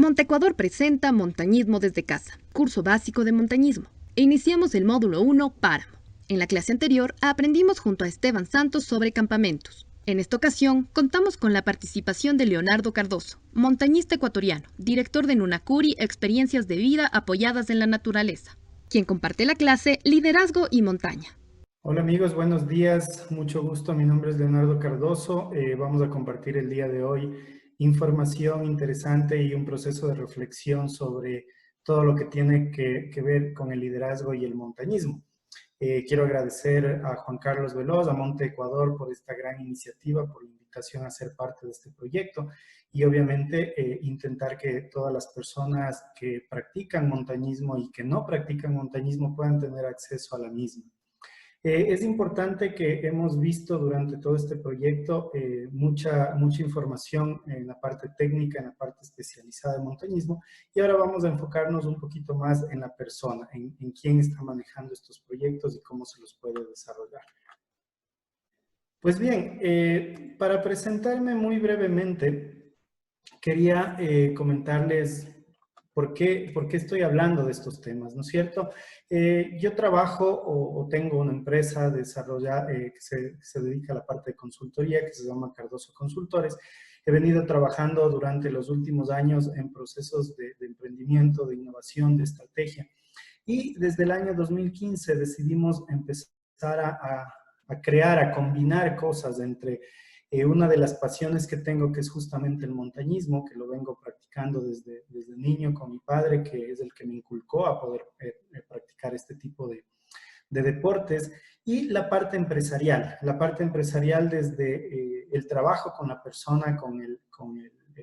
Montecuador presenta Montañismo desde casa, curso básico de montañismo. E iniciamos el módulo 1, Páramo. En la clase anterior aprendimos junto a Esteban Santos sobre campamentos. En esta ocasión contamos con la participación de Leonardo Cardoso, montañista ecuatoriano, director de Nunacuri Experiencias de Vida Apoyadas en la Naturaleza, quien comparte la clase Liderazgo y Montaña. Hola amigos, buenos días, mucho gusto, mi nombre es Leonardo Cardoso, vamos a compartir el día de hoy información interesante y un proceso de reflexión sobre todo lo que tiene que ver con el liderazgo y el montañismo. Quiero agradecer a Juan Carlos Veloz, a Monte Ecuador por esta gran iniciativa, por la invitación a ser parte de este proyecto y obviamente intentar que todas las personas que practican montañismo y que no practican montañismo puedan tener acceso a la misma. Es importante que hemos visto durante todo este proyecto mucha información en la parte técnica, en la parte especializada de montañismo, y ahora vamos a enfocarnos un poquito más en la persona, en quién está manejando estos proyectos y cómo se los puede desarrollar. Pues bien, para presentarme muy brevemente, quería comentarles ¿por qué estoy hablando de estos temas? ¿No es cierto? Yo trabajo o tengo una empresa que se dedica a la parte de consultoría que se llama Cardoso Consultores. He venido trabajando durante los últimos años en procesos de emprendimiento, de innovación, de estrategia. Y desde el año 2015 decidimos empezar a crear, a combinar cosas entre una de las pasiones que tengo, que es justamente el montañismo, que lo vengo practicando desde niño con mi padre, que es el que me inculcó a poder practicar este tipo de deportes, y la parte empresarial desde el trabajo con la persona, con el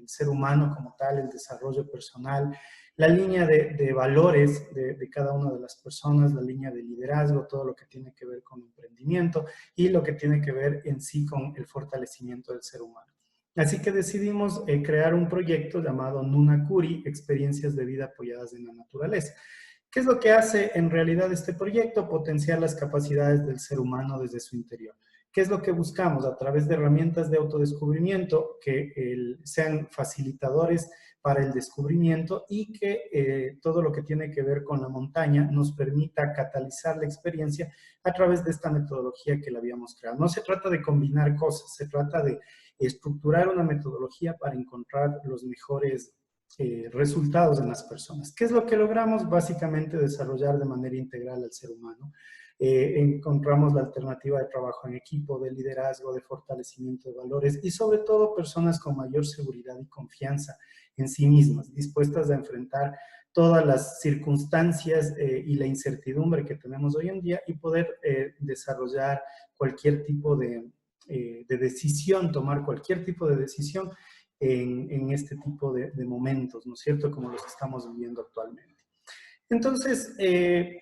ser humano como tal, el desarrollo personal, la línea de valores de cada una de las personas, la línea de liderazgo, todo lo que tiene que ver con emprendimiento y lo que tiene que ver en sí con el fortalecimiento del ser humano. Así que decidimos crear un proyecto llamado Nunacuri, Experiencias de Vida Apoyadas en la Naturaleza. ¿Qué es lo que hace en realidad este proyecto? Potenciar las capacidades del ser humano desde su interior. ¿Qué es lo que buscamos? A través de herramientas de autodescubrimiento que sean facilitadores para el descubrimiento y que todo lo que tiene que ver con la montaña nos permita catalizar la experiencia a través de esta metodología que la habíamos creado. No se trata de combinar cosas, se trata de estructurar una metodología para encontrar los mejores resultados en las personas. ¿Qué es lo que logramos? Básicamente desarrollar de manera integral al ser humano. Encontramos la alternativa de trabajo en equipo, de liderazgo, de fortalecimiento de valores y sobre todo personas con mayor seguridad y confianza en sí mismas, dispuestas a enfrentar todas las circunstancias y la incertidumbre que tenemos hoy en día y poder desarrollar cualquier tipo de decisión, tomar cualquier tipo de decisión en este tipo de momentos, ¿no es cierto?, como los que estamos viviendo actualmente. Entonces,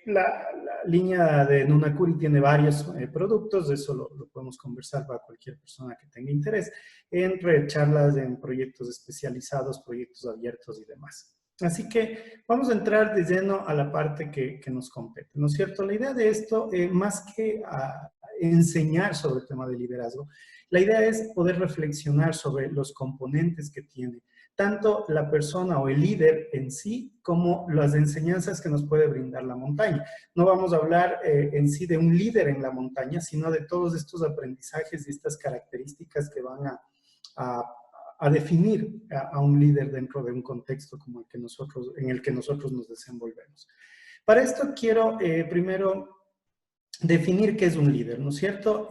la línea de Nunacuri tiene varios productos, de eso lo podemos conversar para cualquier persona que tenga interés, entre charlas en proyectos especializados, proyectos abiertos y demás. Así que vamos a entrar de lleno a la parte que nos compete, ¿no es cierto? La idea de esto, más que enseñar sobre el tema de liderazgo, la idea es poder reflexionar sobre los componentes que tiene tanto la persona o el líder en sí, como las enseñanzas que nos puede brindar la montaña. No vamos a hablar en sí de un líder en la montaña, sino de todos estos aprendizajes y estas características que van a definir a un líder dentro de un contexto como en el que nosotros nos desenvolvemos. Para esto quiero primero definir qué es un líder, ¿no es cierto?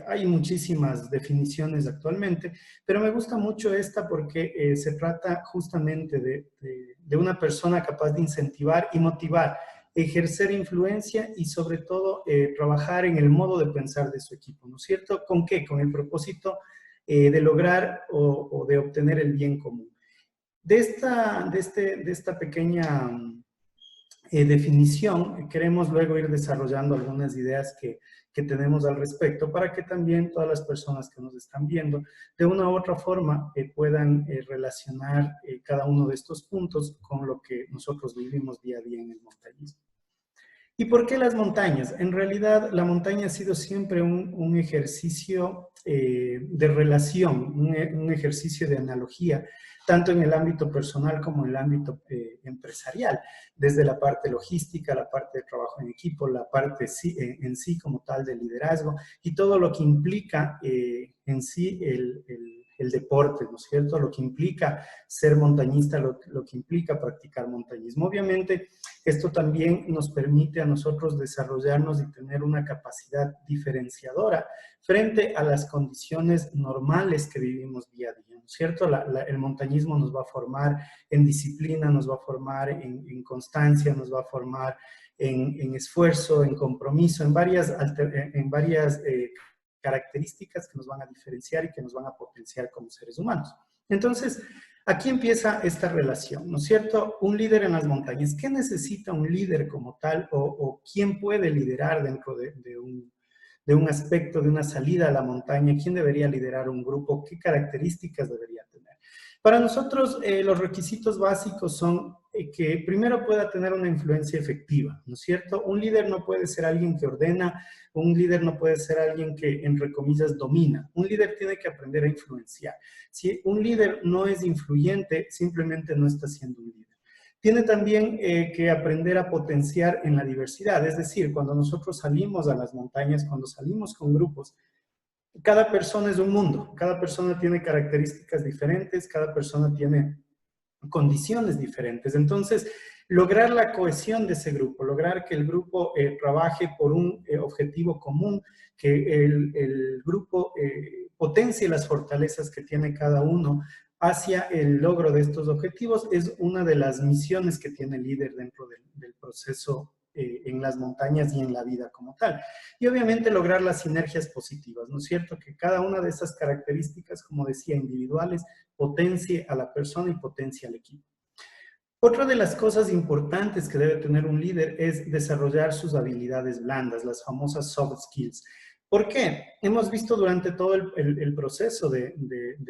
Hay muchísimas definiciones actualmente, pero me gusta mucho esta porque se trata justamente de una persona capaz de incentivar y motivar, ejercer influencia y sobre todo trabajar en el modo de pensar de su equipo, ¿no es cierto? ¿Con qué? Con el propósito de lograr o de obtener el bien común. De esta pequeña definición, queremos luego ir desarrollando algunas ideas que tenemos al respecto para que también todas las personas que nos están viendo de una u otra forma puedan relacionar cada uno de estos puntos con lo que nosotros vivimos día a día en el montañismo. ¿Y por qué las montañas? En realidad, la montaña ha sido siempre un ejercicio de relación, un ejercicio de analogía, tanto en el ámbito personal como en el ámbito empresarial, desde la parte logística, la parte de trabajo en equipo, la parte en sí como tal de liderazgo y todo lo que implica en sí el deporte, ¿no es cierto? Lo que implica ser montañista, lo que implica practicar montañismo. Obviamente, esto también nos permite a nosotros desarrollarnos y tener una capacidad diferenciadora frente a las condiciones normales que vivimos día a día, ¿no es cierto? El montañismo nos va a formar en disciplina, nos va a formar en constancia, nos va a formar en esfuerzo, en compromiso, en varias características que nos van a diferenciar y que nos van a potenciar como seres humanos. Entonces, aquí empieza esta relación, ¿no es cierto? Un líder en las montañas. ¿Qué necesita un líder como tal o quién puede liderar dentro de un aspecto, de una salida a la montaña? ¿Quién debería liderar un grupo? ¿Qué características debería tener? Para nosotros, los requisitos básicos son que primero pueda tener una influencia efectiva, ¿no es cierto? Un líder no puede ser alguien que ordena, un líder no puede ser alguien que, entre comillas, domina. Un líder tiene que aprender a influenciar. Si un líder no es influyente, simplemente no está siendo un líder. Tiene también que aprender a potenciar en la diversidad, es decir, cuando nosotros salimos a las montañas, cuando salimos con grupos, cada persona es un mundo, cada persona tiene características diferentes, cada persona tiene condiciones diferentes. Entonces, lograr la cohesión de ese grupo, lograr que el grupo trabaje por un objetivo común, que el grupo potencie las fortalezas que tiene cada uno hacia el logro de estos objetivos, es una de las misiones que tiene el líder dentro del proceso en las montañas y en la vida como tal. Y obviamente lograr las sinergias positivas, ¿no es cierto? Que cada una de esas características, como decía, individuales, potencie a la persona y potencie al equipo. Otra de las cosas importantes que debe tener un líder es desarrollar sus habilidades blandas, las famosas soft skills. ¿Por qué? Hemos visto durante todo el proceso de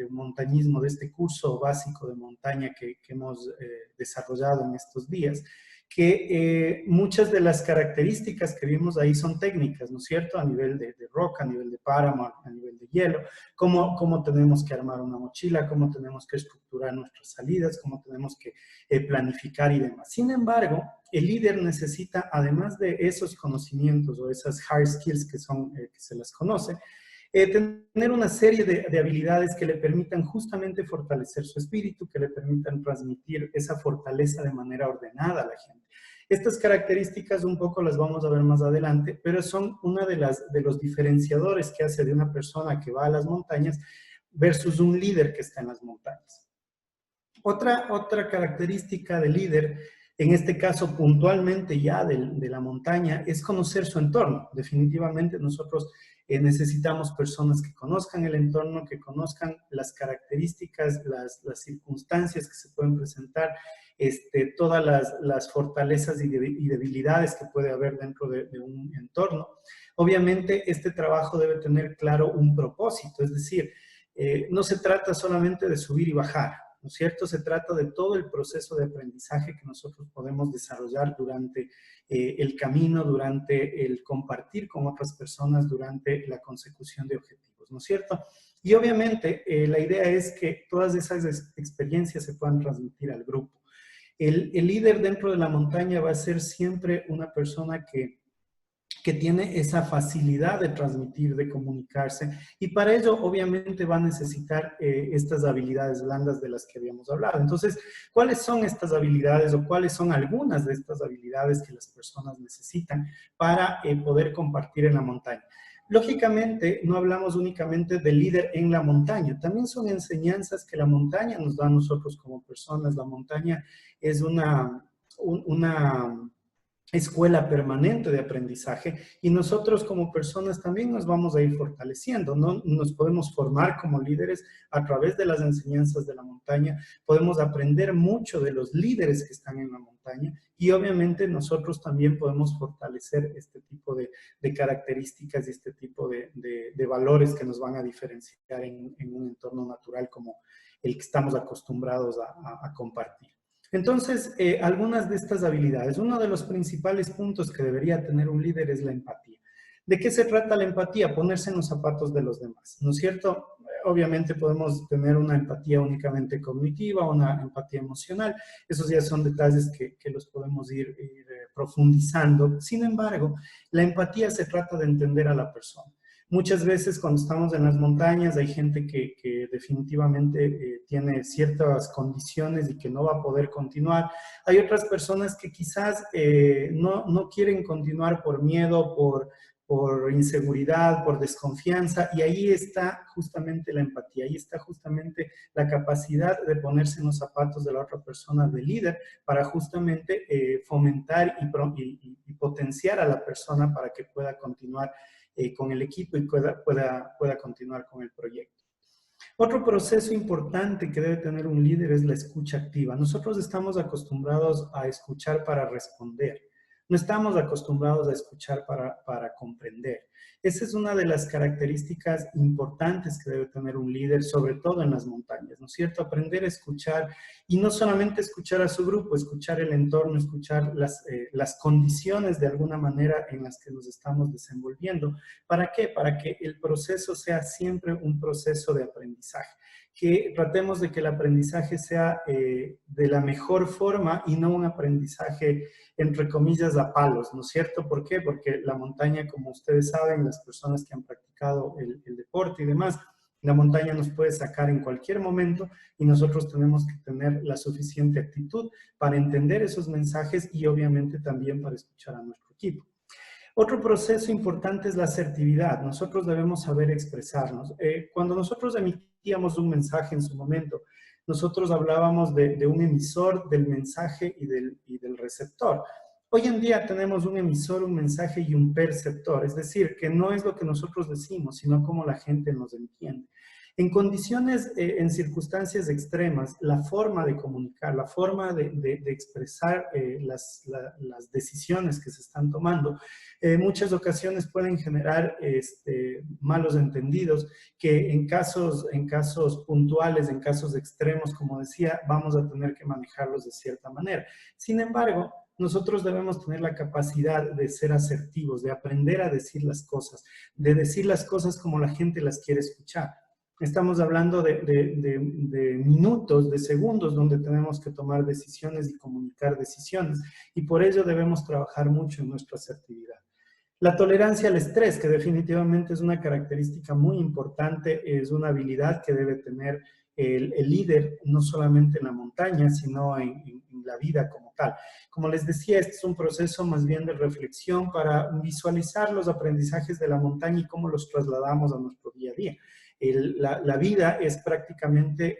montañismo, de este curso básico de montaña que hemos desarrollado en estos días, que muchas de las características que vimos ahí son técnicas, ¿no es cierto? A nivel de roca, a nivel de páramo, a nivel de hielo, cómo tenemos que armar una mochila, cómo tenemos que estructurar nuestras salidas, cómo tenemos que planificar y demás. Sin embargo, el líder necesita, además de esos conocimientos o esas hard skills que se las conoce, tener una serie de habilidades que le permitan justamente fortalecer su espíritu, que le permitan transmitir esa fortaleza de manera ordenada a la gente. Estas características un poco las vamos a ver más adelante, pero son una de los diferenciadores que hace de una persona que va a las montañas versus un líder que está en las montañas. Otra característica del líder, en este caso puntualmente ya de la montaña, es conocer su entorno. Definitivamente nosotros necesitamos personas que conozcan el entorno, que conozcan las características, las circunstancias que se pueden presentar, todas las fortalezas y debilidades que puede haber dentro de un entorno. Obviamente este trabajo debe tener claro un propósito, es decir, no se trata solamente de subir y bajar, ¿no es cierto? Se trata de todo el proceso de aprendizaje que nosotros podemos desarrollar durante el camino, durante el compartir con otras personas, durante la consecución de objetivos, ¿no es cierto? Y obviamente la idea es que todas esas experiencias se puedan transmitir al grupo. El líder dentro de la montaña va a ser siempre una persona que tiene esa facilidad de transmitir, de comunicarse, y para ello obviamente va a necesitar estas habilidades blandas de las que habíamos hablado. Entonces, ¿cuáles son estas habilidades o cuáles son algunas de estas habilidades que las personas necesitan para poder compartir en la montaña? Lógicamente, no hablamos únicamente del líder en la montaña, también son enseñanzas que la montaña nos da a nosotros como personas. La montaña es una escuela permanente de aprendizaje y nosotros como personas también nos vamos a ir fortaleciendo, ¿no? Nos podemos formar como líderes a través de las enseñanzas de la montaña, podemos aprender mucho de los líderes que están en la montaña y obviamente nosotros también podemos fortalecer este tipo de características y este tipo de valores que nos van a diferenciar en un entorno natural como el que estamos acostumbrados a compartir. Entonces, algunas de estas habilidades, uno de los principales puntos que debería tener un líder es la empatía. ¿De qué se trata la empatía? Ponerse en los zapatos de los demás, ¿no es cierto? Obviamente podemos tener una empatía únicamente cognitiva, una empatía emocional. Esos ya son detalles que los podemos ir profundizando. Sin embargo, la empatía se trata de entender a la persona. Muchas veces cuando estamos en las montañas hay gente que definitivamente tiene ciertas condiciones y que no va a poder continuar. Hay otras personas que quizás no quieren continuar por miedo, por inseguridad, por desconfianza, y ahí está justamente la empatía, ahí está justamente la capacidad de ponerse en los zapatos de la otra persona, del líder, para justamente fomentar y potenciar a la persona para que pueda continuar con el equipo y pueda continuar con el proyecto. Otro proceso importante que debe tener un líder es la escucha activa. Nosotros estamos acostumbrados a escuchar para responder. No estamos acostumbrados a escuchar para comprender. Esa es una de las características importantes que debe tener un líder, sobre todo en las montañas, ¿no es cierto? Aprender a escuchar y no solamente escuchar a su grupo, escuchar el entorno, escuchar las condiciones de alguna manera en las que nos estamos desenvolviendo. ¿Para qué? Para que el proceso sea siempre un proceso de aprendizaje. Que tratemos de que el aprendizaje sea de la mejor forma y no un aprendizaje, entre comillas, a palos, ¿no es cierto? ¿Por qué? Porque la montaña, como ustedes saben, las personas que han practicado el deporte y demás, la montaña nos puede sacar en cualquier momento y nosotros tenemos que tener la suficiente actitud para entender esos mensajes y obviamente también para escuchar a nuestro equipo. Otro proceso importante es la asertividad. Nosotros debemos saber expresarnos. Cuando nosotros emitíamos un mensaje en su momento, nosotros hablábamos de un emisor, del mensaje y del receptor. Hoy en día tenemos un emisor, un mensaje y un perceptor, es decir, que no es lo que nosotros decimos, sino cómo la gente nos entiende. En condiciones, en circunstancias extremas, la forma de comunicar, la forma de expresar las decisiones que se están tomando, muchas ocasiones pueden generar malos entendidos que en casos puntuales, en casos extremos, como decía, vamos a tener que manejarlos de cierta manera. Sin embargo, nosotros debemos tener la capacidad de ser asertivos, de aprender a decir las cosas, de decir las cosas como la gente las quiere escuchar. Estamos hablando de minutos, de segundos, donde tenemos que tomar decisiones y comunicar decisiones, y por ello debemos trabajar mucho en nuestra asertividad. La tolerancia al estrés, que definitivamente es una característica muy importante, es una habilidad que debe tener el líder, no solamente en la montaña, sino en la vida como tal. Como les decía, este es un proceso más bien de reflexión para visualizar los aprendizajes de la montaña y cómo los trasladamos a nuestro día a día. La vida es prácticamente,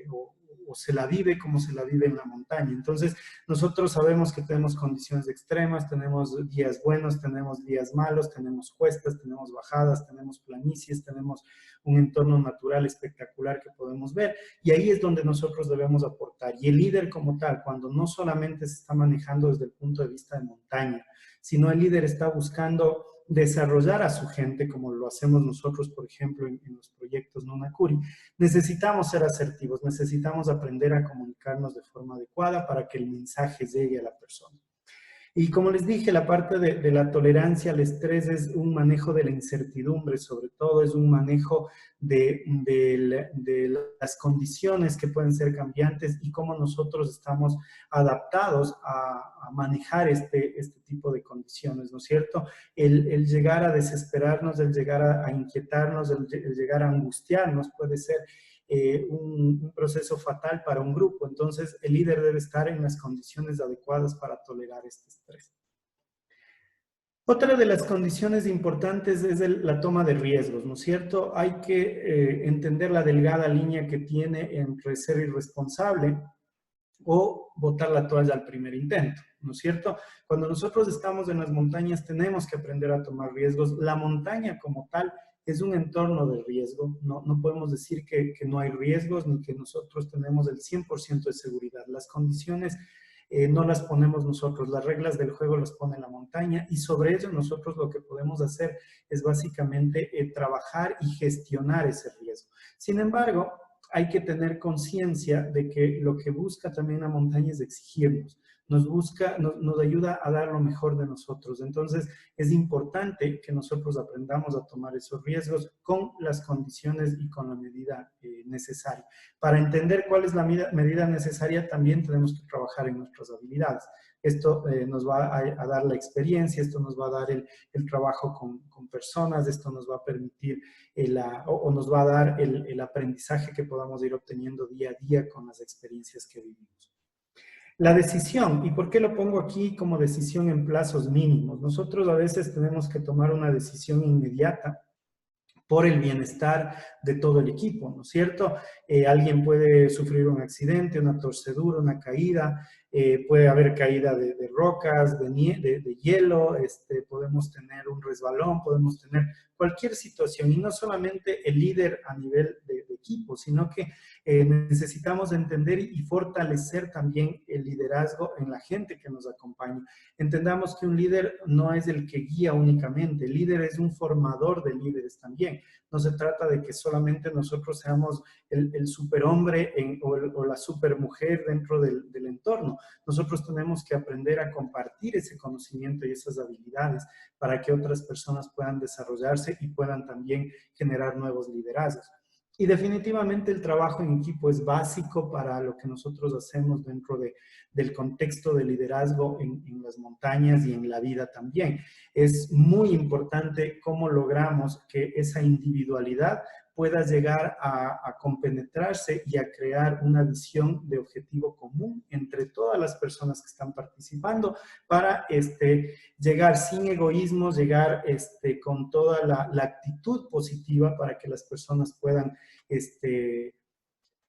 o se la vive como se la vive en la montaña. Entonces, nosotros sabemos que tenemos condiciones extremas, tenemos días buenos, tenemos días malos, tenemos cuestas, tenemos bajadas, tenemos planicies, tenemos un entorno natural espectacular que podemos ver, y ahí es donde nosotros debemos aportar. Y el líder como tal, cuando no solamente se está manejando desde el punto de vista de montaña, sino el líder está buscando desarrollar a su gente, como lo hacemos nosotros, por ejemplo, en los proyectos Nunakuri, necesitamos ser asertivos, necesitamos aprender a comunicarnos de forma adecuada para que el mensaje llegue a la persona. Y como les dije, la parte de la tolerancia al estrés es un manejo de la incertidumbre, sobre todo es un manejo de las condiciones que pueden ser cambiantes y cómo nosotros estamos adaptados a manejar este tipo de condiciones, ¿no es cierto? El llegar a desesperarnos, el llegar a inquietarnos, el llegar a angustiarnos puede ser un proceso fatal para un grupo. Entonces, el líder debe estar en las condiciones adecuadas para tolerar este estrés. Otra de las condiciones importantes es la toma de riesgos, ¿no es cierto? Hay que entender la delgada línea que tiene entre ser irresponsable o botar la toalla al primer intento, ¿no es cierto? Cuando nosotros estamos en las montañas tenemos que aprender a tomar riesgos. La montaña como tal es un entorno de riesgo. No podemos decir que no hay riesgos ni que nosotros tenemos el 100% de seguridad. Las condiciones no las ponemos nosotros, las reglas del juego las pone la montaña y sobre ello nosotros lo que podemos hacer es básicamente trabajar y gestionar ese riesgo. Sin embargo, hay que tener conciencia de que lo que busca también la montaña es exigirnos. nos ayuda a dar lo mejor de nosotros. Entonces, es importante que nosotros aprendamos a tomar esos riesgos con las condiciones y con la medida necesaria. Para entender cuál es la medida necesaria, también tenemos que trabajar en nuestras habilidades. Esto nos va a dar la experiencia, esto nos va a dar el trabajo con personas, esto nos va a permitir o nos va a dar el aprendizaje que podamos ir obteniendo día a día con las experiencias que vivimos. La decisión, ¿y por qué lo pongo aquí como decisión en plazos mínimos? Nosotros a veces tenemos que tomar una decisión inmediata por el bienestar de todo el equipo, ¿no es cierto? Alguien puede sufrir un accidente, una torcedura, una caída, puede haber caída de rocas, de hielo, podemos tener un resbalón, podemos tener cualquier situación, y no solamente el líder a nivel de equipo, sino que necesitamos entender y fortalecer también el liderazgo en la gente que nos acompaña. Entendamos que un líder no es el que guía únicamente, el líder es un formador de líderes también. No se trata de que solamente nosotros seamos el superhombre o la supermujer dentro del entorno. Nosotros tenemos que aprender a compartir ese conocimiento y esas habilidades para que otras personas puedan desarrollarse y puedan también generar nuevos liderazgos. Y definitivamente el trabajo en equipo es básico para lo que nosotros hacemos dentro del contexto de liderazgo en las montañas y en la vida también. Es muy importante cómo logramos que esa individualidad pueda llegar a compenetrarse y a crear una visión de objetivo común entre todas las personas que están participando para llegar sin egoísmos, llegar con toda la actitud positiva para que las personas puedan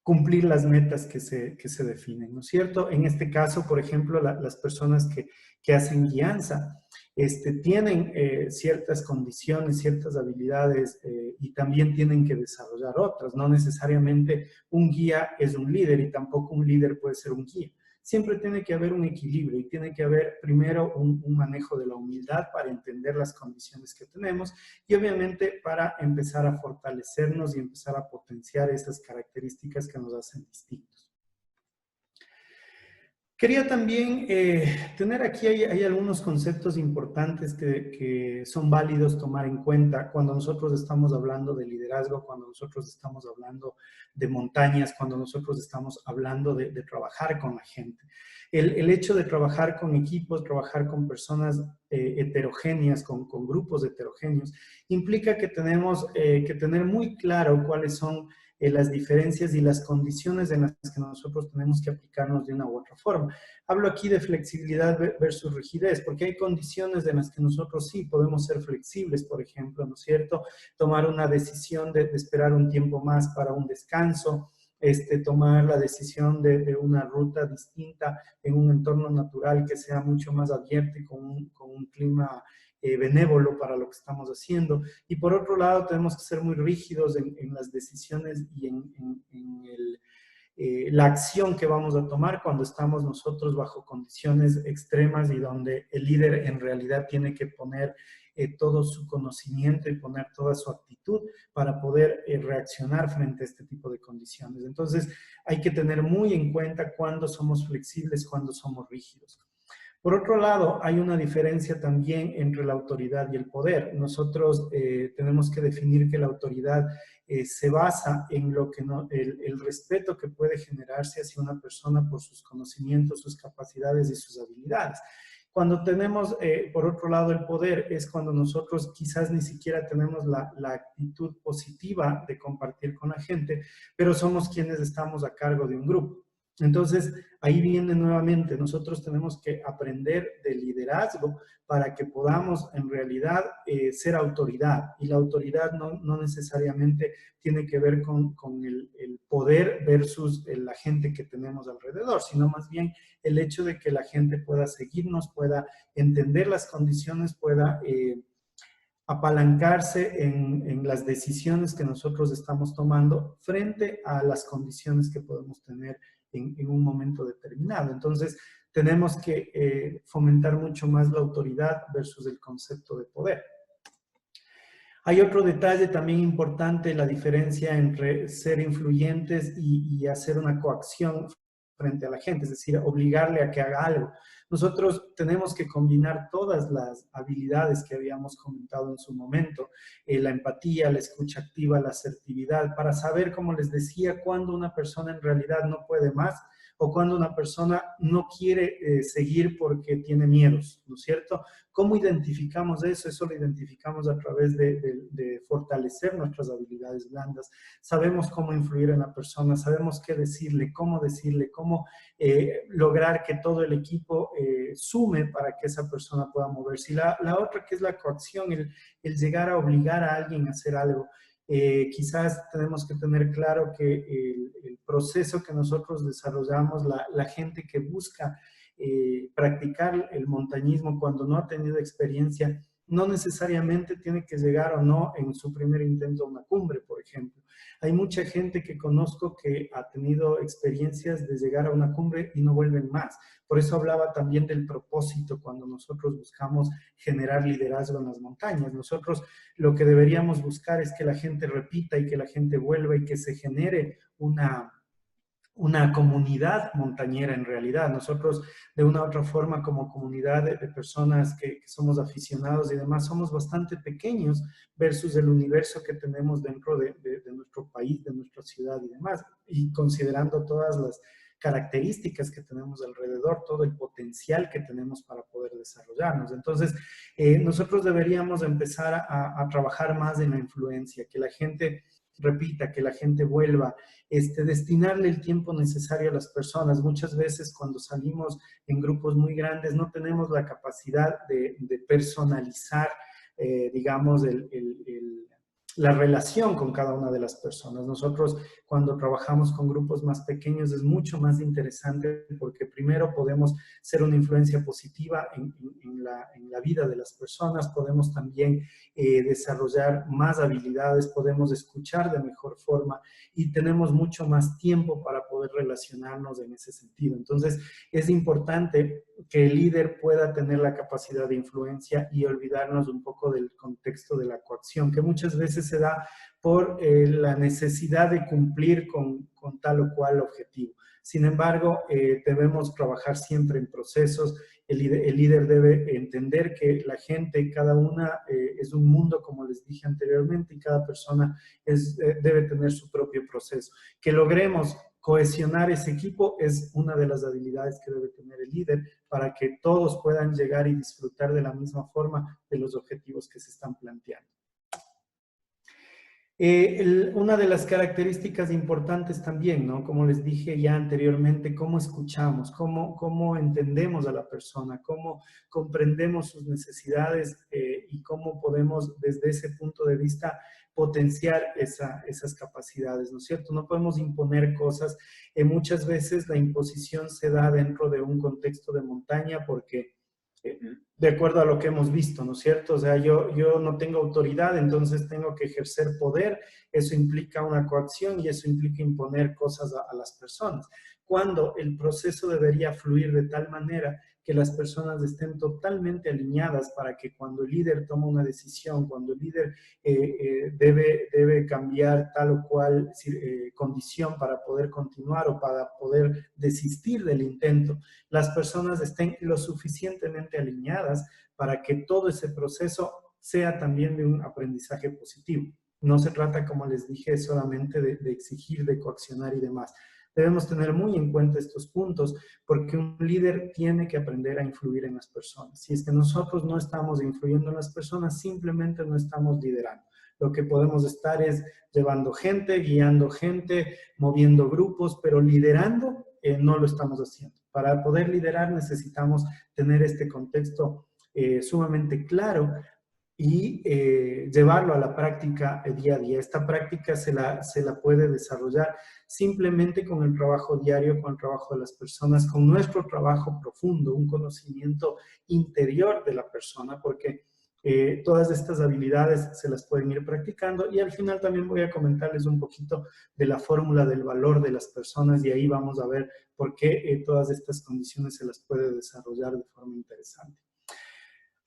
cumplir las metas que se definen, ¿no es cierto? En este caso, por ejemplo, las personas que hacen guianza tienen ciertas condiciones, ciertas habilidades y también tienen que desarrollar otras. No necesariamente un guía es un líder y tampoco un líder puede ser un guía. Siempre tiene que haber un equilibrio y tiene que haber primero un manejo de la humildad para entender las condiciones que tenemos y obviamente para empezar a fortalecernos y empezar a potenciar esas características que nos hacen distintos. Quería también tener aquí, hay algunos conceptos importantes que son válidos tomar en cuenta cuando nosotros estamos hablando de liderazgo, cuando nosotros estamos hablando de montañas, cuando nosotros estamos hablando de trabajar con la gente. El hecho de trabajar con equipos, trabajar con personas heterogéneas, con grupos heterogéneos, implica que tenemos que tener muy claro cuáles son las diferencias y las condiciones en las que nosotros tenemos que aplicarnos de una u otra forma. Hablo aquí de flexibilidad versus rigidez, porque hay condiciones en las que nosotros sí podemos ser flexibles, por ejemplo, ¿no es cierto? Tomar una decisión de esperar un tiempo más para un descanso, tomar la decisión de una ruta distinta en un entorno natural que sea mucho más abierto y con un clima benévolo para lo que estamos haciendo. Y por otro lado, tenemos que ser muy rígidos en las decisiones y la acción que vamos a tomar cuando estamos nosotros bajo condiciones extremas y donde el líder en realidad tiene que poner todo su conocimiento y poner toda su actitud para poder reaccionar frente a este tipo de condiciones. Entonces, hay que tener muy en cuenta cuándo somos flexibles, cuándo somos rígidos. Por otro lado, hay una diferencia también entre la autoridad y el poder. Nosotros tenemos que definir que la autoridad se basa en el respeto que puede generarse hacia una persona por sus conocimientos, sus capacidades y sus habilidades. Cuando tenemos, por otro lado, el poder, es cuando nosotros quizás ni siquiera tenemos la actitud positiva de compartir con la gente, pero somos quienes estamos a cargo de un grupo. Entonces, ahí viene nuevamente, nosotros tenemos que aprender de liderazgo para que podamos en realidad ser autoridad. Y la autoridad no necesariamente tiene que ver con el poder versus la gente que tenemos alrededor, sino más bien el hecho de que la gente pueda seguirnos, pueda entender las condiciones, pueda apalancarse en las decisiones que nosotros estamos tomando frente a las condiciones que podemos tener en un momento determinado. Entonces, tenemos que fomentar mucho más la autoridad versus el concepto de poder. Hay otro detalle también importante, la diferencia entre ser influyentes y hacer una coacción frente a la gente, es decir, obligarle a que haga algo. Nosotros tenemos que combinar todas las habilidades que habíamos comentado en su momento, la empatía, la escucha activa, la asertividad, para saber, como les decía, cuándo una persona en realidad no puede más o cuando una persona no quiere seguir porque tiene miedos, ¿no es cierto? ¿Cómo identificamos eso? Eso lo identificamos a través de fortalecer nuestras habilidades blandas. Sabemos cómo influir en la persona, sabemos qué decirle, cómo lograr que todo el equipo sume para que esa persona pueda moverse. Y la otra que es la coacción, el llegar a obligar a alguien a hacer algo. Quizás tenemos que tener claro que el proceso que nosotros desarrollamos, la gente que busca practicar el montañismo cuando no ha tenido experiencia, no necesariamente tiene que llegar o no en su primer intento a una cumbre, por ejemplo. Hay mucha gente que conozco que ha tenido experiencias de llegar a una cumbre y no vuelven más. Por eso hablaba también del propósito cuando nosotros buscamos generar liderazgo en las montañas. Nosotros lo que deberíamos buscar es que la gente repita y que la gente vuelva y que se genere una comunidad montañera en realidad. Nosotros, de una u otra forma, como comunidad de personas que somos aficionados y demás, somos bastante pequeños versus el universo que tenemos dentro de nuestro país, de nuestra ciudad y demás. Y considerando todas las características que tenemos alrededor, todo el potencial que tenemos para poder desarrollarnos. Entonces, nosotros deberíamos empezar a trabajar más en la influencia, que la gente repita, que la gente vuelva, destinarle el tiempo necesario a las personas. Muchas veces cuando salimos en grupos muy grandes no tenemos la capacidad de personalizar, digamos, la relación con cada una de las personas. Nosotros cuando trabajamos con grupos más pequeños es mucho más interesante porque primero podemos ser una influencia positiva en la vida de las personas, podemos también desarrollar más habilidades, podemos escuchar de mejor forma y tenemos mucho más tiempo para poder relacionarnos en ese sentido. Entonces es importante que el líder pueda tener la capacidad de influencia y olvidarnos un poco del contexto de la coacción, que muchas veces se da por la necesidad de cumplir con tal o cual objetivo. Sin embargo, debemos trabajar siempre en procesos. El líder debe entender que la gente, cada una es un mundo, como les dije anteriormente, y cada persona debe tener su propio proceso. Que logremos cohesionar ese equipo es una de las habilidades que debe tener el líder para que todos puedan llegar y disfrutar de la misma forma de los objetivos que se están planteando. Una de las características importantes también, ¿no? Como les dije ya anteriormente, cómo escuchamos, cómo entendemos a la persona, cómo comprendemos sus necesidades y cómo podemos desde ese punto de vista potenciar esas capacidades, ¿no es cierto? No podemos imponer cosas. Muchas veces la imposición se da dentro de un contexto de montaña porque de acuerdo a lo que hemos visto, ¿no es cierto? O sea, yo no tengo autoridad, entonces tengo que ejercer poder, eso implica una coacción y eso implica imponer cosas a las personas. Cuando el proceso debería fluir de tal manera que las personas estén totalmente alineadas para que cuando el líder toma una decisión, cuando el líder debe cambiar tal o cual condición para poder continuar o para poder desistir del intento, las personas estén lo suficientemente alineadas para que todo ese proceso sea también de un aprendizaje positivo. No se trata, como les dije, solamente de exigir, de coaccionar y demás. Debemos tener muy en cuenta estos puntos porque un líder tiene que aprender a influir en las personas. Si es que nosotros no estamos influyendo en las personas, simplemente no estamos liderando. Lo que podemos estar es llevando gente, guiando gente, moviendo grupos, pero liderando no lo estamos haciendo. Para poder liderar necesitamos tener este contexto sumamente claro y llevarlo a la práctica día a día. Esta práctica se la puede desarrollar simplemente con el trabajo diario, con el trabajo de las personas, con nuestro trabajo profundo, un conocimiento interior de la persona, porque todas estas habilidades se las pueden ir practicando y al final también voy a comentarles un poquito de la fórmula del valor de las personas y ahí vamos a ver por qué todas estas condiciones se las puede desarrollar de forma interesante.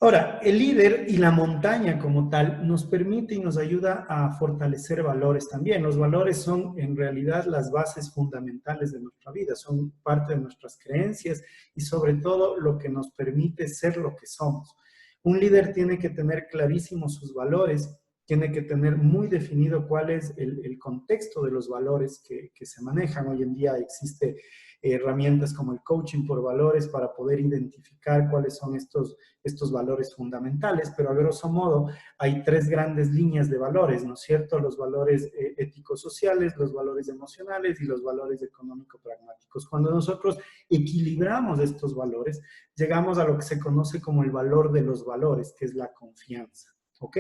Ahora, el líder y la montaña como tal nos permite y nos ayuda a fortalecer valores también. Los valores son en realidad las bases fundamentales de nuestra vida, son parte de nuestras creencias y sobre todo lo que nos permite ser lo que somos. Un líder tiene que tener clarísimos sus valores, tiene que tener muy definido cuál es el contexto de los valores que se manejan. Hoy en día existe herramientas como el coaching por valores para poder identificar cuáles son estos valores fundamentales, pero a grosso modo hay tres grandes líneas de valores, ¿no es cierto? Los valores éticos sociales, los valores emocionales y los valores económico-pragmáticos. Cuando nosotros equilibramos estos valores, llegamos a lo que se conoce como el valor de los valores, que es la confianza. ¿Ok?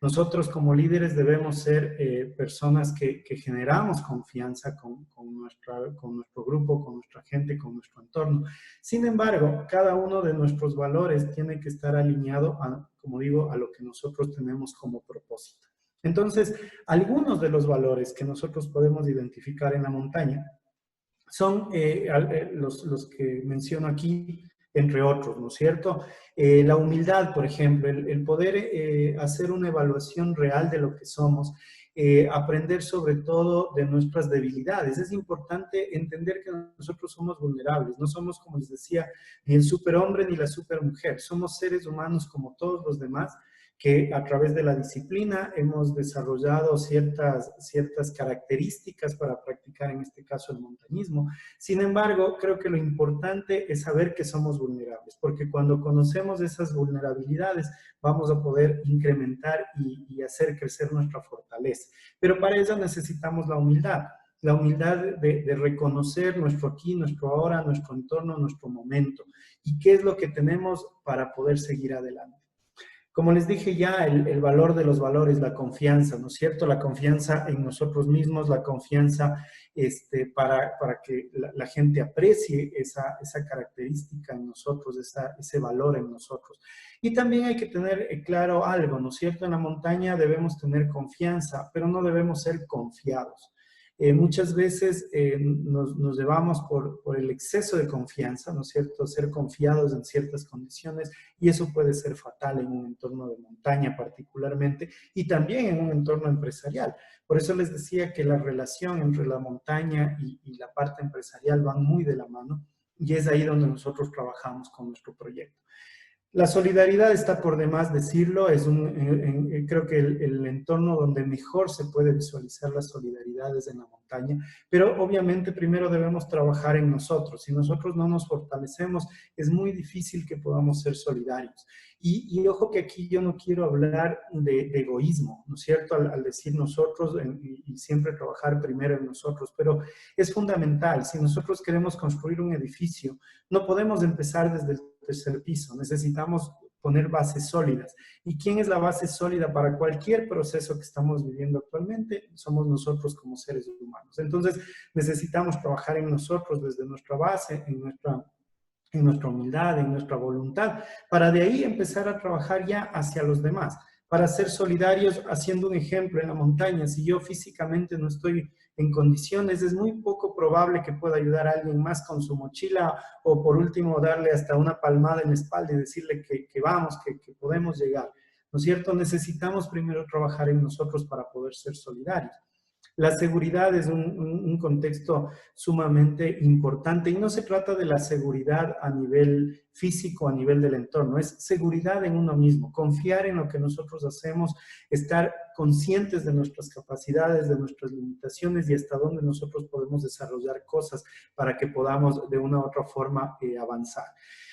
Nosotros como líderes debemos ser personas que generamos confianza con nuestro grupo, con nuestra gente, con nuestro entorno. Sin embargo, cada uno de nuestros valores tiene que estar alineado, como digo, a lo que nosotros tenemos como propósito. Entonces, algunos de los valores que nosotros podemos identificar en la montaña son los que menciono aquí, entre otros, ¿no es cierto? La humildad, por ejemplo, el poder hacer una evaluación real de lo que somos, aprender sobre todo de nuestras debilidades. Es importante entender que nosotros somos vulnerables, no somos, como les decía, ni el superhombre ni la supermujer, somos seres humanos como todos los demás, que a través de la disciplina hemos desarrollado ciertas características para practicar, en este caso, el montañismo. Sin embargo, creo que lo importante es saber que somos vulnerables, porque cuando conocemos esas vulnerabilidades, vamos a poder incrementar y hacer crecer nuestra fortaleza. Pero para eso necesitamos la humildad de reconocer nuestro aquí, nuestro ahora, nuestro entorno, nuestro momento, y qué es lo que tenemos para poder seguir adelante. Como les dije ya, el valor de los valores, la confianza, ¿no es cierto? La confianza en nosotros mismos, la confianza para que la gente aprecie esa característica en nosotros, ese valor en nosotros. Y también hay que tener claro algo, ¿no es cierto? En la montaña debemos tener confianza, pero no debemos ser confiados. Muchas veces nos llevamos por el exceso de confianza, ¿no es cierto? Ser confiados en ciertas condiciones y eso puede ser fatal en un entorno de montaña particularmente y también en un entorno empresarial. Por eso les decía que la relación entre la montaña y la parte empresarial van muy de la mano y es ahí donde nosotros trabajamos con nuestro proyecto. La solidaridad está por demás decirlo, creo que el entorno donde mejor se puede visualizar la solidaridad es en la montaña, pero obviamente primero debemos trabajar en nosotros. Si nosotros no nos fortalecemos, es muy difícil que podamos ser solidarios. Y ojo que aquí yo no quiero hablar de egoísmo, ¿no es cierto? Al decir nosotros y siempre trabajar primero en nosotros, pero es fundamental. Si nosotros queremos construir un edificio, no podemos empezar desde el tercer piso, necesitamos poner bases sólidas. ¿Y quién es la base sólida para cualquier proceso que estamos viviendo actualmente? Somos nosotros como seres humanos. Entonces, necesitamos trabajar en nosotros desde nuestra base, en nuestra humildad, en nuestra voluntad, para de ahí empezar a trabajar ya hacia los demás, para ser solidarios, haciendo un ejemplo en la montaña. Si yo físicamente no estoy en condiciones, es muy poco probable que pueda ayudar a alguien más con su mochila o por último darle hasta una palmada en la espalda y decirle que vamos, que podemos llegar. ¿No es cierto? Necesitamos primero trabajar en nosotros para poder ser solidarios. La seguridad es un contexto sumamente importante y no se trata de la seguridad a nivel físico, a nivel del entorno, es seguridad en uno mismo, confiar en lo que nosotros hacemos, estar conscientes de nuestras capacidades, de nuestras limitaciones y hasta dónde nosotros podemos desarrollar cosas para que podamos de una u otra forma avanzar.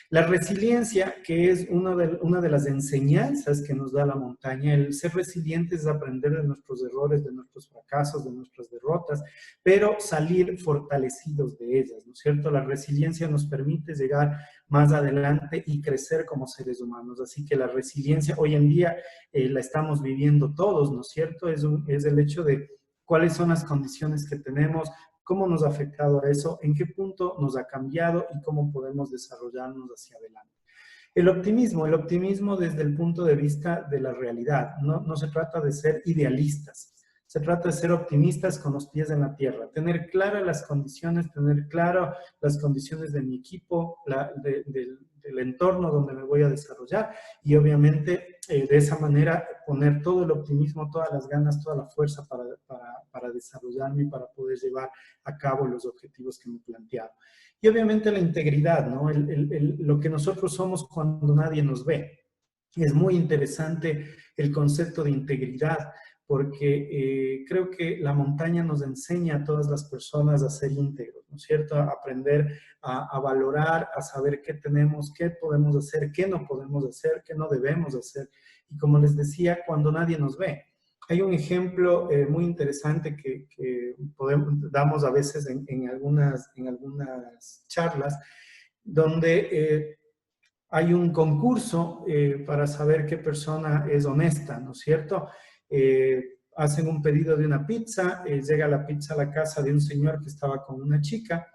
La resiliencia, que es una de las enseñanzas que nos da la montaña, el ser resilientes es aprender de nuestros errores, de nuestros fracasos, de nuestras derrotas, pero salir fortalecidos de ellas, ¿no es cierto? La resiliencia nos permite llegar más adelante y crecer como seres humanos. Así que la resiliencia hoy en día la estamos viviendo todos, ¿no es cierto? Es el hecho de cuáles son las condiciones que tenemos, cómo nos ha afectado a eso, en qué punto nos ha cambiado y cómo podemos desarrollarnos hacia adelante. El optimismo desde el punto de vista de la realidad. No se trata de ser idealistas, Se trata de ser optimistas con los pies en la tierra, tener claras las condiciones, tener claro las condiciones de mi equipo, del entorno donde me voy a desarrollar y obviamente de esa manera poner todo el optimismo, todas las ganas, toda la fuerza para desarrollarme y para poder llevar a cabo los objetivos que me he planteado. Y obviamente la integridad, ¿no? Lo que nosotros somos cuando nadie nos ve. Y es muy interesante el concepto de integridad, porque creo que la montaña nos enseña a todas las personas a ser íntegros, ¿no es cierto? A aprender a valorar, a saber qué tenemos, qué podemos hacer, qué no podemos hacer, qué no debemos hacer. Y como les decía, cuando nadie nos ve. Hay un ejemplo muy interesante que damos a veces en algunas charlas, donde hay un concurso para saber qué persona es honesta, ¿no es cierto? Hacen un pedido de una pizza, llega la pizza a la casa de un señor que estaba con una chica,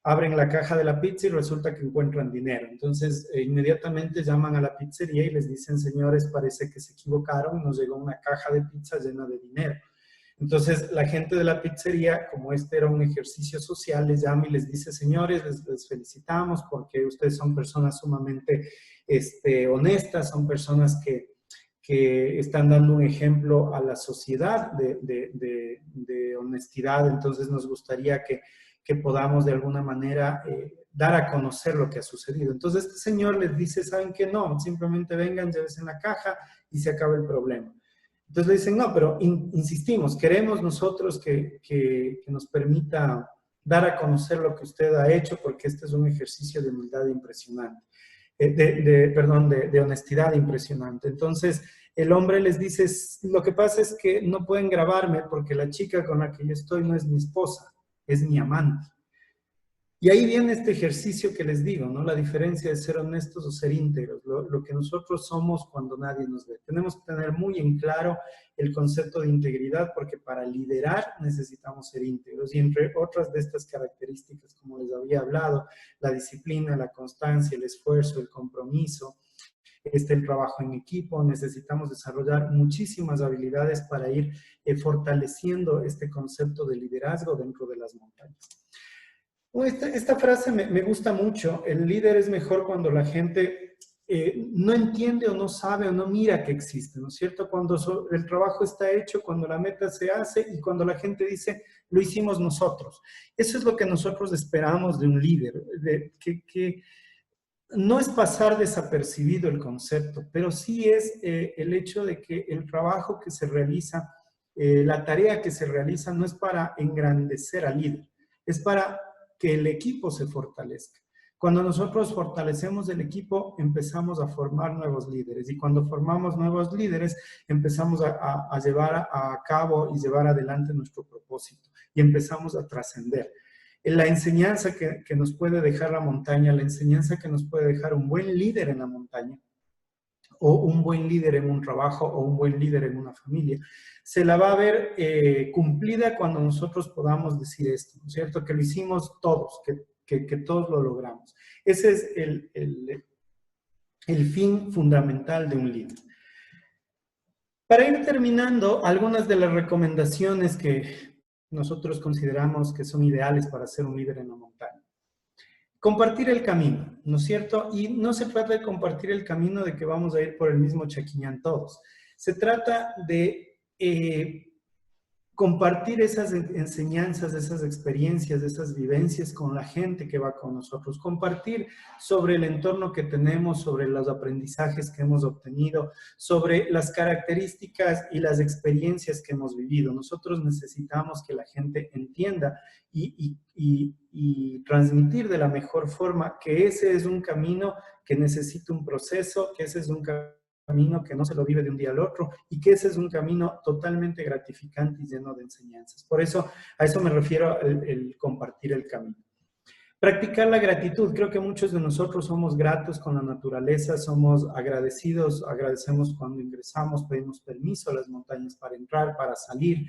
abren la caja de la pizza y resulta que encuentran dinero. Entonces, inmediatamente llaman a la pizzería y les dicen, señores, parece que se equivocaron, nos llegó una caja de pizza llena de dinero. Entonces, la gente de la pizzería, como este era un ejercicio social, les llama y les dice, señores, les felicitamos porque ustedes son personas sumamente honestas, son personas que están dando un ejemplo a la sociedad de honestidad. Entonces, nos gustaría que podamos de alguna manera dar a conocer lo que ha sucedido. Entonces, este señor les dice, ¿saben qué? No, simplemente vengan, llévense en la caja y se acaba el problema. Entonces le dicen, no, pero insistimos, queremos nosotros que nos permita dar a conocer lo que usted ha hecho, porque este es un ejercicio de humildad impresionante, de honestidad impresionante. Entonces el hombre les dice, lo que pasa es que no pueden grabarme porque la chica con la que yo estoy no es mi esposa, es mi amante. Y ahí viene este ejercicio que les digo, ¿no? La diferencia de ser honestos o ser íntegros, lo que nosotros somos cuando nadie nos ve. Tenemos que tener muy en claro el concepto de integridad, porque para liderar necesitamos ser íntegros. Y entre otras de estas características, como les había hablado, la disciplina, la constancia, el esfuerzo, el compromiso, el trabajo en equipo, necesitamos desarrollar muchísimas habilidades para ir fortaleciendo este concepto de liderazgo dentro de las montañas. Esta frase me gusta mucho. El líder es mejor cuando la gente no entiende o no sabe o no mira que existe, ¿no es cierto? Cuando el trabajo está hecho, cuando la meta se hace y cuando la gente dice, lo hicimos nosotros. Eso es lo que nosotros esperamos de un líder, que no es pasar desapercibido el concepto, pero sí es el hecho de que el trabajo que se realiza, la tarea que se realiza no es para engrandecer al líder, es para que el equipo se fortalezca. Cuando nosotros fortalecemos el equipo, empezamos a formar nuevos líderes. Y cuando formamos nuevos líderes, empezamos a llevar a cabo y llevar adelante nuestro propósito. Y empezamos a trascender. La enseñanza que nos puede dejar la montaña, la enseñanza que nos puede dejar un buen líder en la montaña, o un buen líder en un trabajo, o un buen líder en una familia, se la va a ver cumplida cuando nosotros podamos decir esto, ¿no es cierto? Que lo hicimos todos, que todos lo logramos. Ese es el fin fundamental de un líder. Para ir terminando, algunas de las recomendaciones que nosotros consideramos que son ideales para ser un líder en la montaña. Compartir el camino, ¿no es cierto? Y no se trata de compartir el camino de que vamos a ir por el mismo Chaquiñán todos. Se trata de compartir esas enseñanzas, esas experiencias, esas vivencias con la gente que va con nosotros. Compartir sobre el entorno que tenemos, sobre los aprendizajes que hemos obtenido, sobre las características y las experiencias que hemos vivido. Nosotros necesitamos que la gente entienda y transmitir de la mejor forma que ese es un camino que necesita un proceso, que ese es un camino que no se lo vive de un día al otro y que ese es un camino totalmente gratificante y lleno de enseñanzas. Por eso, a eso me refiero el compartir el camino. Practicar la gratitud. Creo que muchos de nosotros somos gratos con la naturaleza, somos agradecidos, agradecemos cuando ingresamos, pedimos permiso a las montañas para entrar, para salir.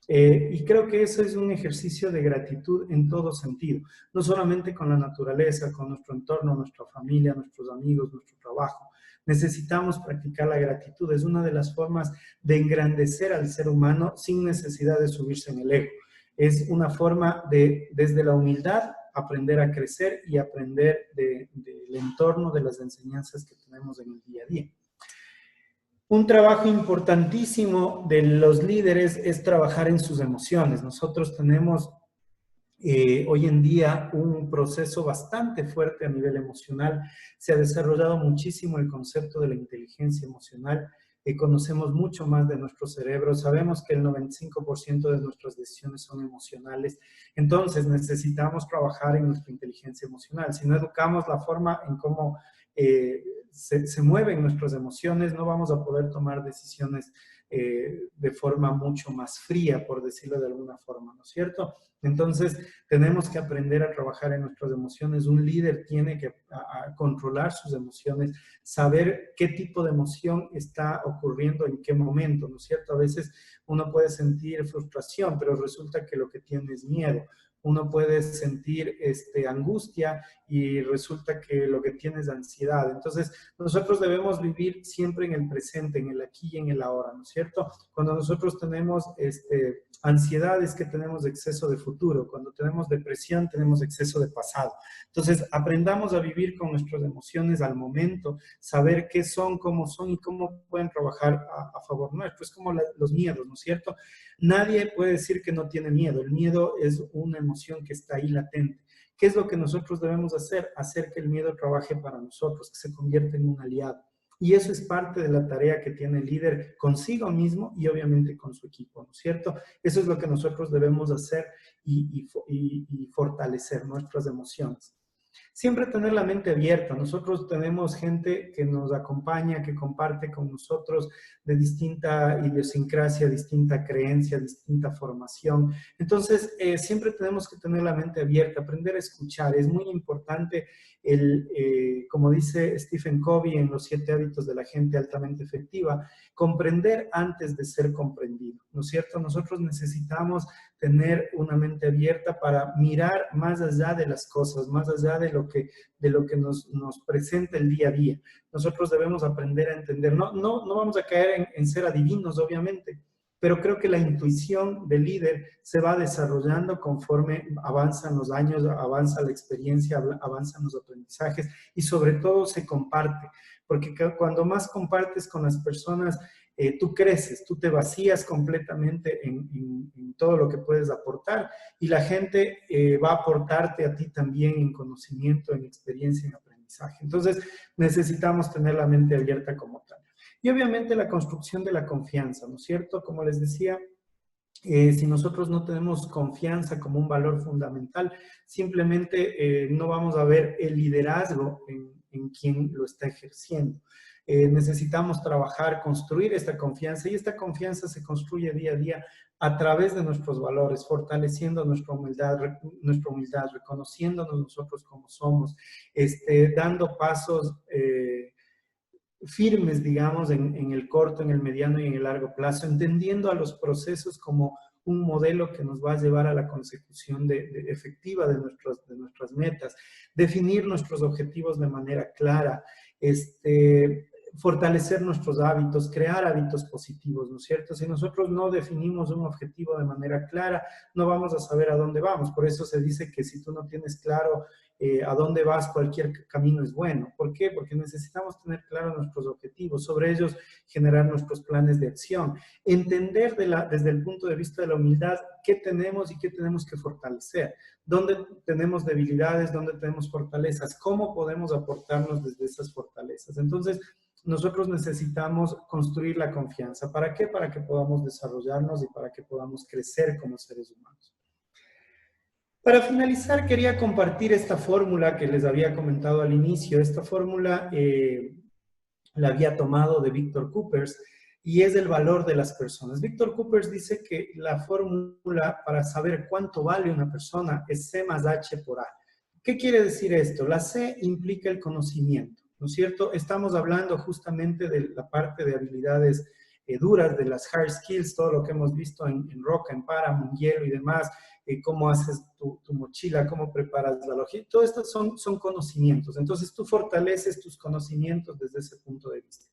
Y creo que eso es un ejercicio de gratitud en todo sentido, no solamente con la naturaleza, con nuestro entorno, nuestra familia, nuestros amigos, nuestro trabajo. necesitamos practicar la gratitud. Es una de las formas de engrandecer al ser humano sin necesidad de subirse en el ego. Es una forma de, desde la humildad, aprender a crecer y aprender del entorno, de las enseñanzas que tenemos en el día a día. Un trabajo importantísimo de los líderes es trabajar en sus emociones. Nosotros tenemos hoy en día un proceso bastante fuerte a nivel emocional. Se ha desarrollado muchísimo el concepto de la inteligencia emocional. Conocemos mucho más de nuestro cerebro. Sabemos que el 95% de nuestras decisiones son emocionales. Entonces necesitamos trabajar en nuestra inteligencia emocional. Si no educamos la forma en cómo se mueven nuestras emociones, no vamos a poder tomar decisiones de forma mucho más fría, por decirlo de alguna forma, ¿no es cierto? Entonces, tenemos que aprender a trabajar en nuestras emociones. Un líder tiene que controlar sus emociones, saber qué tipo de emoción está ocurriendo en qué momento, ¿no es cierto? A veces uno puede sentir frustración, pero resulta que lo que tiene es miedo. Uno puede sentir angustia y resulta que lo que tiene es ansiedad. Entonces, nosotros debemos vivir siempre en el presente, en el aquí y en el ahora, ¿no es cierto? Cuando nosotros tenemos ansiedad es que tenemos exceso de futuro. Cuando tenemos depresión, tenemos exceso de pasado. Entonces, aprendamos a vivir con nuestras emociones al momento, saber qué son, cómo son y cómo pueden trabajar a favor nuestro. Es como los miedos, ¿no es cierto? Nadie puede decir que no tiene miedo. El miedo es una emoción que está ahí latente. ¿Qué es lo que nosotros debemos hacer? Hacer que el miedo trabaje para nosotros, que se convierta en un aliado. Y eso es parte de la tarea que tiene el líder consigo mismo y obviamente con su equipo, ¿no es cierto? Eso es lo que nosotros debemos hacer y fortalecer nuestras emociones. Siempre tener la mente abierta. Nosotros tenemos gente que nos acompaña, que comparte con nosotros de distinta idiosincrasia, distinta creencia, distinta formación. Entonces, siempre tenemos que tener la mente abierta, aprender a escuchar. Es muy importante, como dice Stephen Covey en Los 7 hábitos de la gente altamente efectiva, comprender antes de ser comprendido, ¿no es cierto? Nosotros necesitamos tener una mente abierta para mirar más allá de las cosas, más allá de lo que nos presenta el día a día. Nosotros debemos aprender a entender. No vamos a caer en ser adivinos, obviamente, pero creo que la intuición del líder se va desarrollando conforme avanzan los años, avanza la experiencia, avanzan los aprendizajes y sobre todo se comparte, porque cuando más compartes con las personas, tú creces, tú te vacías completamente en todo lo que puedes aportar y la gente va a aportarte a ti también en conocimiento, en experiencia, en aprendizaje. Entonces, necesitamos tener la mente abierta como tal. Y obviamente la construcción de la confianza, ¿no es cierto? Como les decía, si nosotros no tenemos confianza como un valor fundamental, simplemente no vamos a ver el liderazgo en quien lo está ejerciendo. Necesitamos trabajar, construir esta confianza y esta confianza se construye día a día a través de nuestros valores, fortaleciendo nuestra humildad, reconociéndonos nosotros como somos, dando pasos firmes, digamos, en el corto, en el mediano y en el largo plazo, entendiendo a los procesos como un modelo que nos va a llevar a la consecución efectiva de nuestras metas, definir nuestros objetivos de manera clara, fortalecer nuestros hábitos, crear hábitos positivos, ¿no es cierto? Si nosotros no definimos un objetivo de manera clara, no vamos a saber a dónde vamos. Por eso se dice que si tú no tienes claro a dónde vas, cualquier camino es bueno. ¿Por qué? Porque necesitamos tener claros nuestros objetivos, sobre ellos generar nuestros planes de acción, entender desde el punto de vista de la humildad qué tenemos y qué tenemos que fortalecer, dónde tenemos debilidades, dónde tenemos fortalezas, cómo podemos aportarnos desde esas fortalezas. Entonces, nosotros necesitamos construir la confianza. ¿Para qué? Para que podamos desarrollarnos y para que podamos crecer como seres humanos. Para finalizar, quería compartir esta fórmula que les había comentado al inicio. Esta fórmula la había tomado de Víctor Coopers y es el valor de las personas. Víctor Coopers dice que la fórmula para saber cuánto vale una persona es C más H por A. ¿Qué quiere decir esto? La C implica el conocimiento, ¿no es cierto? Estamos hablando justamente de la parte de habilidades duras, de las hard skills, todo lo que hemos visto en Roca, en Páramo, en Hielo y demás, cómo haces tu mochila, cómo preparas la logística. Todo esto son conocimientos. Entonces tú fortaleces tus conocimientos desde ese punto de vista.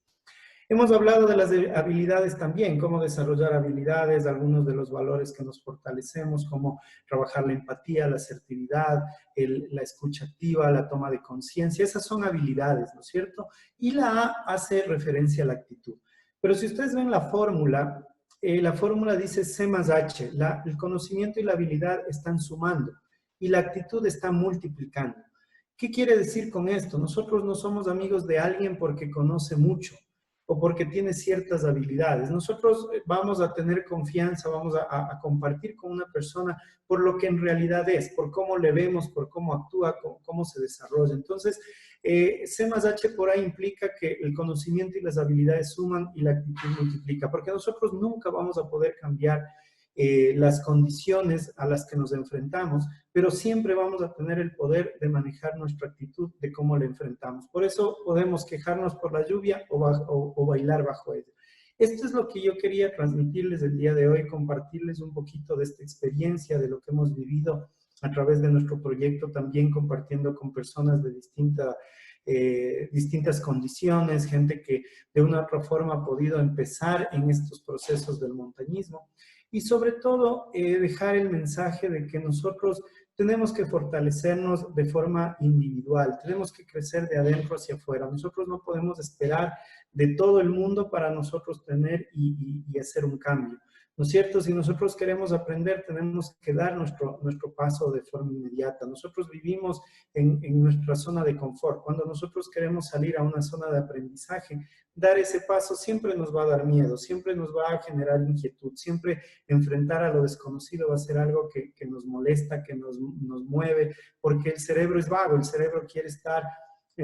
Hemos hablado de las habilidades también, cómo desarrollar habilidades, algunos de los valores que nos fortalecemos, cómo trabajar la empatía, la asertividad, la escucha activa, la toma de conciencia. Esas son habilidades, ¿no es cierto? Y la A hace referencia a la actitud. Pero si ustedes ven la fórmula dice C más H. El conocimiento y la habilidad están sumando y la actitud está multiplicando. ¿Qué quiere decir con esto? Nosotros no somos amigos de alguien porque conoce mucho o porque tiene ciertas habilidades. Nosotros vamos a tener confianza, vamos a compartir con una persona por lo que en realidad es, por cómo le vemos, por cómo actúa, cómo se desarrolla. Entonces, C más H por ahí implica que el conocimiento y las habilidades suman y la actitud multiplica, porque nosotros nunca vamos a poder cambiar las condiciones a las que nos enfrentamos, pero siempre vamos a tener el poder de manejar nuestra actitud de cómo la enfrentamos. Por eso podemos quejarnos por la lluvia o bailar bajo ella. Esto es lo que yo quería transmitirles el día de hoy, compartirles un poquito de esta experiencia, de lo que hemos vivido a través de nuestro proyecto, también compartiendo con personas de distintas condiciones, gente que de una u otra forma ha podido empezar en estos procesos del montañismo. Y sobre todo, dejar el mensaje de que nosotros tenemos que fortalecernos de forma individual, tenemos que crecer de adentro hacia afuera. Nosotros no podemos esperar de todo el mundo para nosotros tener y hacer un cambio, ¿no es cierto? Si nosotros queremos aprender, tenemos que dar nuestro paso de forma inmediata. Nosotros vivimos en nuestra zona de confort. Cuando nosotros queremos salir a una zona de aprendizaje, dar ese paso siempre nos va a dar miedo, siempre nos va a generar inquietud, siempre enfrentar a lo desconocido va a ser algo que nos molesta, que nos mueve, porque el cerebro es vago, el cerebro quiere estar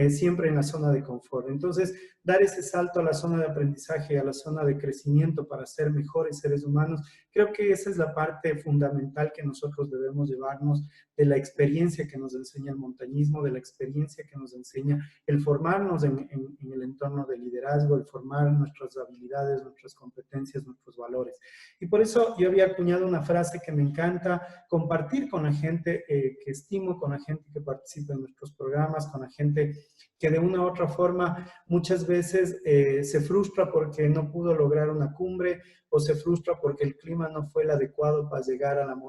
siempre en la zona de confort. Entonces, dar ese salto a la zona de aprendizaje, a la zona de crecimiento para ser mejores seres humanos, creo que esa es la parte fundamental que nosotros debemos llevarnos de la experiencia que nos enseña el montañismo, de la experiencia que nos enseña el formarnos en el entorno de liderazgo, el formar nuestras habilidades, nuestras competencias, nuestros valores. Y por eso yo había acuñado una frase que me encanta compartir con la gente que estimo, con la gente que participa en nuestros programas, con la gente que de una u otra forma muchas veces se frustra porque no pudo lograr una cumbre o se frustra porque el clima no fue el adecuado para llegar al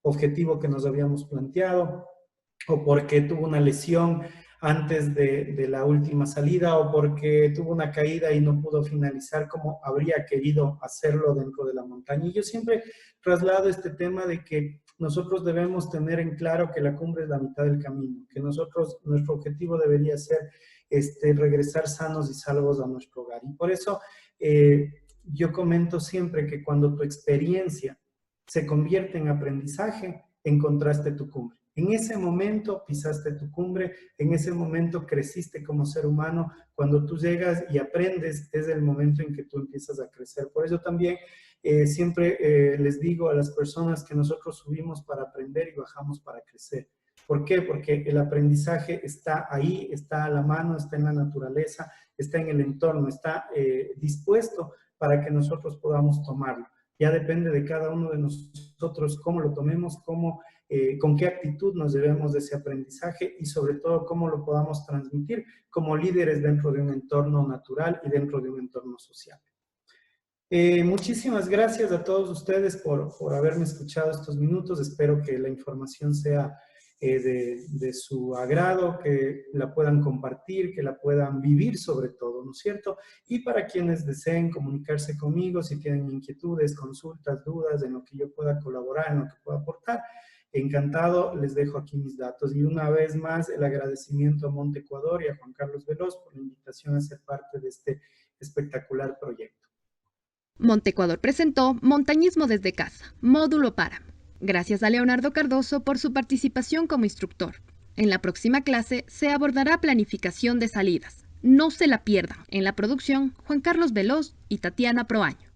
objetivo que nos habíamos planteado, o porque tuvo una lesión antes de la última salida, o porque tuvo una caída y no pudo finalizar como habría querido hacerlo dentro de la montaña. Y yo siempre traslado este tema de que nosotros debemos tener en claro que la cumbre es la mitad del camino, que nuestro objetivo debería ser regresar sanos y salvos a nuestro hogar. Y por eso yo comento siempre que cuando tu experiencia se convierte en aprendizaje, encontraste tu cumbre. En ese momento pisaste tu cumbre, en ese momento creciste como ser humano. Cuando tú llegas y aprendes, es el momento en que tú empiezas a crecer. Por eso también siempre les digo a las personas que nosotros subimos para aprender y bajamos para crecer. ¿Por qué? Porque el aprendizaje está ahí, está a la mano, está en la naturaleza, está en el entorno, está dispuesto para que nosotros podamos tomarlo. Ya depende de cada uno de nosotros cómo lo tomemos, con qué actitud nos llevemos de ese aprendizaje y sobre todo cómo lo podamos transmitir como líderes dentro de un entorno natural y dentro de un entorno social. Muchísimas gracias a todos ustedes por haberme escuchado estos minutos. Espero que la información sea de su agrado, que la puedan compartir, que la puedan vivir sobre todo, ¿no es cierto? Y para quienes deseen comunicarse conmigo, si tienen inquietudes, consultas, dudas en lo que yo pueda colaborar, en lo que pueda aportar, encantado, les dejo aquí mis datos. Y una vez más, el agradecimiento a Monte Ecuador y a Juan Carlos Veloz por la invitación a ser parte de este espectacular proyecto. Monte Ecuador presentó Montañismo desde casa, módulo Páramo. Gracias a Leonardo Cardoso por su participación como instructor. En la próxima clase se abordará planificación de salidas. No se la pierdan. En la producción, Juan Carlos Veloz y Tatiana Proaño.